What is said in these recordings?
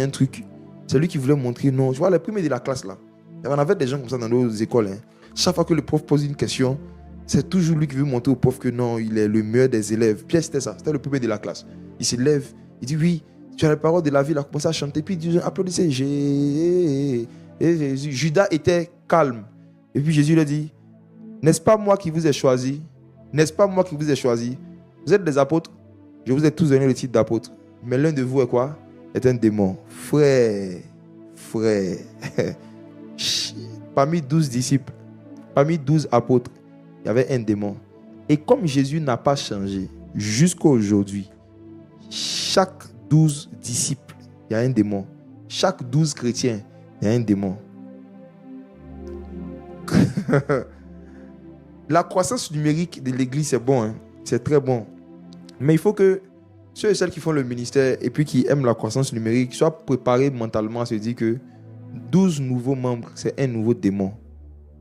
un truc. C'est lui qui voulait montrer, non. Tu vois, les premiers de la classe, là. On avait des gens comme ça dans nos écoles. Hein. Chaque fois que le prof pose une question, c'est toujours lui qui veut montrer au prof que non, il est le meilleur des élèves. Pierre, c'était ça. C'était le premier de la classe. Il se lève, il dit oui, tu as les paroles de la vie. Il a commencé à chanter. Puis il dit applaudissez. Jésus. Judas était calme. Et puis Jésus lui a dit, n'est-ce pas moi qui vous ai choisi? N'est-ce pas moi qui vous ai choisi? Vous êtes des apôtres. Je vous ai tous donné le titre d'apôtre. Mais l'un de vous est quoi? Est un démon. Frère. Parmi 12 disciples, parmi 12 apôtres, il y avait un démon. Et comme Jésus n'a pas changé jusqu'à aujourd'hui, chaque 12 disciples, il y a un démon. Chaque 12 chrétiens, il y a un démon. La croissance numérique de l'église, c'est bon. Hein? C'est très bon. Mais il faut que ceux et celles qui font le ministère et puis qui aiment la croissance numérique soient préparés mentalement à se dire que 12 nouveaux membres, c'est un nouveau démon.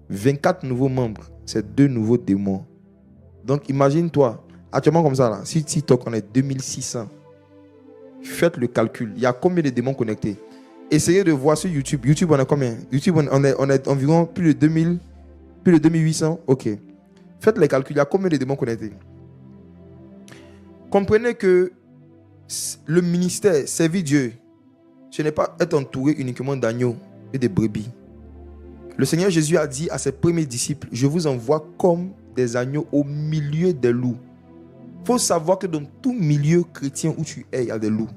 24 nouveaux membres, c'est 2 nouveaux démons. Donc imagine-toi, actuellement comme ça, là, si TikTok on est 2600, faites le calcul. Il y a combien de démons connectés? Essayez de voir sur YouTube. YouTube, on est combien? YouTube, on est environ plus de 2000, plus de 2800. Ok. Faites les calculs. Il y a combien de démons connectés? Comprenez que le ministère, servir Dieu, ce n'est pas être entouré uniquement d'agneaux et de brebis. Le Seigneur Jésus a dit à ses premiers disciples, je vous envoie comme des agneaux au milieu des loups. Il faut savoir que dans tout milieu chrétien où tu es, il y a des loups.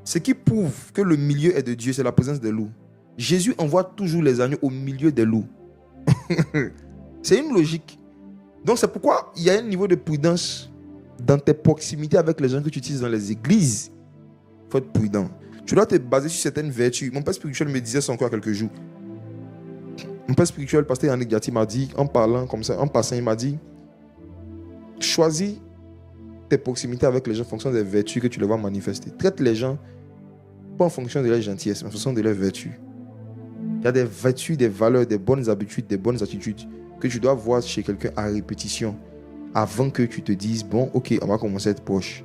Ce qui prouve que le milieu est de Dieu, c'est la présence des loups. Jésus envoie toujours les agneaux au milieu des loups. C'est une logique. Donc c'est pourquoi il y a un niveau de prudence dans tes proximités avec les gens que tu utilises dans les églises. Il faut être prudent. Tu dois te baser sur certaines vertus. Mon père spirituel me disait ça encore il y a quelques jours. Mon père spirituel, pasteur Yannick Gatti, m'a dit, en parlant comme ça, en passant, il m'a dit, choisis tes proximités avec les gens en fonction des vertus que tu les vois manifester. Traite les gens pas en fonction de leur gentillesse, mais en fonction de leurs vertus. Il y a des vertus, des valeurs, des bonnes habitudes, des bonnes attitudes que tu dois voir chez quelqu'un à répétition avant que tu te dises, bon, ok, on va commencer à être proche.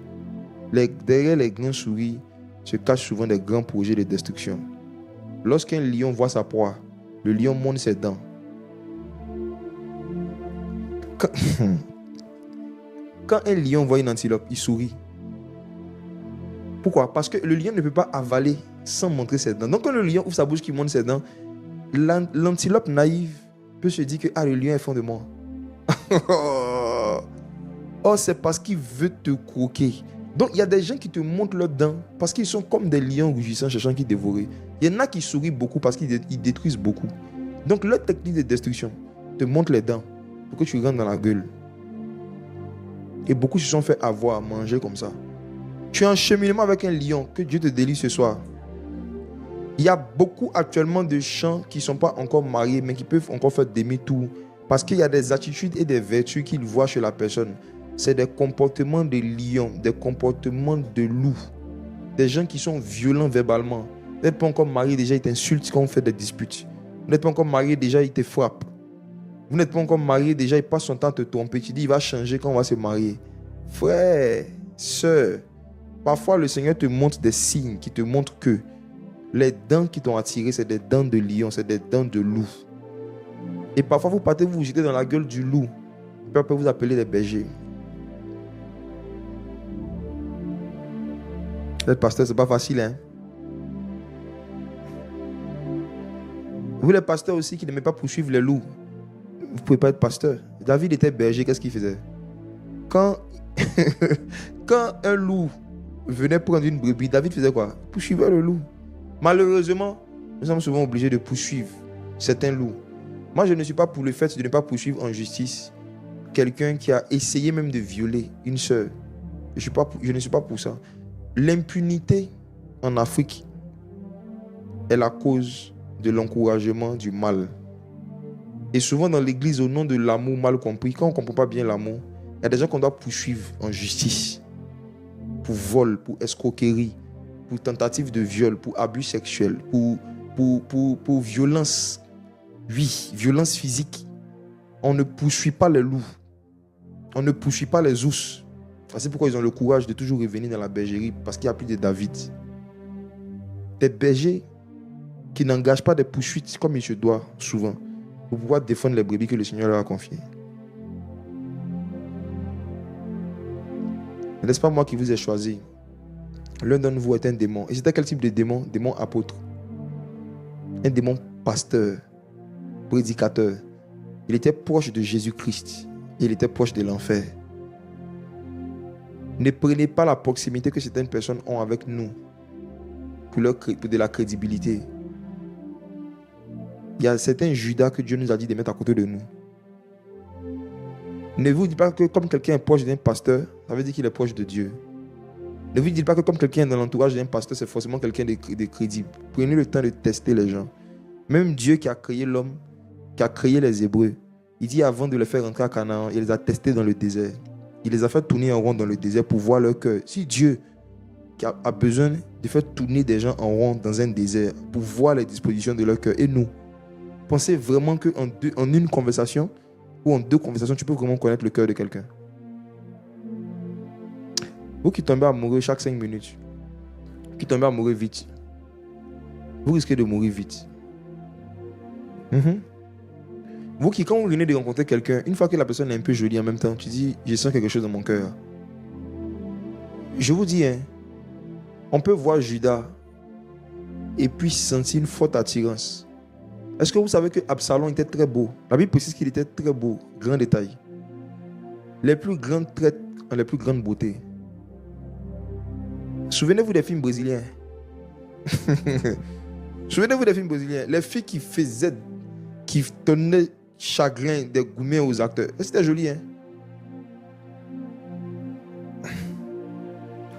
Derrière les grands souris se cachent souvent des grands projets de destruction. Lorsqu'un lion voit sa proie, le lion monte ses dents. Quand un lion voit une antilope, il sourit. Pourquoi? Parce que le lion ne peut pas avaler sans montrer ses dents. Donc quand le lion ouvre sa bouche qui montre ses dents, l'antilope naïve peut se dire que le lion est fond de moi. Oh, c'est parce qu'il veut te croquer. Donc il y a des gens qui te montrent leurs dents parce qu'ils sont comme des lions rugissants cherchant qui dévorer. Il y en a qui sourient beaucoup parce qu'ils détruisent beaucoup. Donc leur technique de destruction te montre les dents pour que tu rentres dans la gueule. Et beaucoup se sont fait avoir à manger comme ça. Tu es en cheminement avec un lion, que Dieu te délivre ce soir. Il y a beaucoup actuellement de gens qui ne sont pas encore mariés, mais qui peuvent encore faire demi-tour. Parce qu'il y a des attitudes et des vertus qu'ils voient chez la personne. C'est des comportements de lion, des comportements de loup. Des gens qui sont violents verbalement. Vous n'êtes pas encore marié, déjà ils t'insultent quand on fait des disputes. Vous n'êtes pas encore marié, déjà ils te frappent. Vous n'êtes pas encore marié, déjà il passe son temps à te tromper. Tu dis il va changer quand on va se marier. Frère, sœur, parfois le Seigneur te montre des signes qui te montrent que les dents qui t'ont attiré, c'est des dents de lion, c'est des dents de loup. Et parfois vous partez, vous jetez dans la gueule du loup. Puis après vous appelez les bergers. Être pasteur, c'est pas facile, hein. Vous les pasteurs aussi qui n'aimez pas poursuivre les loups, vous ne pouvez pas être pasteur. David était berger, qu'est-ce qu'il faisait? Quand un loup venait prendre une brebis, David faisait quoi? Il poursuivait le loup. Malheureusement, nous sommes souvent obligés de poursuivre certains loups. Moi, je ne suis pas pour le fait de ne pas poursuivre en justice quelqu'un qui a essayé même de violer une sœur. Je ne suis pas pour ça. L'impunité en Afrique est la cause de l'encouragement du mal. Et souvent dans l'église, au nom de l'amour mal compris, quand on ne comprend pas bien l'amour, il y a des gens qu'on doit poursuivre en justice. Pour vol, pour escroquerie, pour tentative de viol, pour abus sexuel, pour violence. Oui, violence physique. On ne poursuit pas les loups. On ne poursuit pas les ours. C'est pourquoi ils ont le courage de toujours revenir dans la bergerie, parce qu'il n'y a plus de David. des bergers qui n'engagent pas des poursuites comme il se doit souvent pour pouvoir défendre les brebis que le Seigneur leur a confiées. N'est-ce pas moi qui vous ai choisi? L'un d'entre vous est un démon. Et c'était quel type de démon? Démon apôtre. Un démon pasteur, prédicateur. Il était proche de Jésus-Christ. Il était proche de l'enfer. Ne prenez pas la proximité que certaines personnes ont avec nous pour de la crédibilité. Il y a certains Judas que Dieu nous a dit de mettre à côté de nous. Ne vous dites pas que comme quelqu'un est proche d'un pasteur, ça veut dire qu'il est proche de Dieu. Ne vous dites pas que comme quelqu'un est dans l'entourage d'un pasteur, c'est forcément quelqu'un de crédible. Prenez le temps de tester les gens. Même Dieu qui a créé l'homme, qui a créé les Hébreux, il dit avant de les faire rentrer à Canaan, il les a testés dans le désert. Il les a fait tourner en rond dans le désert pour voir leur cœur. Si Dieu a besoin de faire tourner des gens en rond dans un désert pour voir les dispositions de leur cœur, et nous, pensez vraiment qu'en une conversation ou en deux conversations, tu peux vraiment connaître le cœur de quelqu'un. Vous qui tombez amoureux chaque 5 minutes, qui tombez amoureux vite, vous risquez de mourir vite. Vous qui, quand vous venez de rencontrer quelqu'un, une fois que la personne est un peu jolie en même temps, tu dis, je sens quelque chose dans mon cœur. Je vous dis, on peut voir Judas et puis sentir une forte attirance. Est-ce que vous savez que Absalom était très beau? La Bible précise qu'il était très beau, grand détail. Les plus grands traits ont les plus grandes beautés. Souvenez-vous des films brésiliens. Souvenez-vous des films brésiliens. Les filles qui donnaient chagrin des gourmets aux acteurs. C'était joli, hein?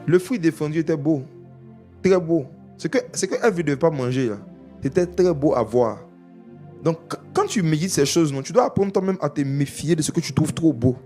Le fruit défendu était beau. Très beau. Ce que Ève ne devait pas manger, là, c'était très beau à voir. Donc, quand tu médites ces choses, non, tu dois apprendre toi-même à te méfier de ce que tu trouves trop beau.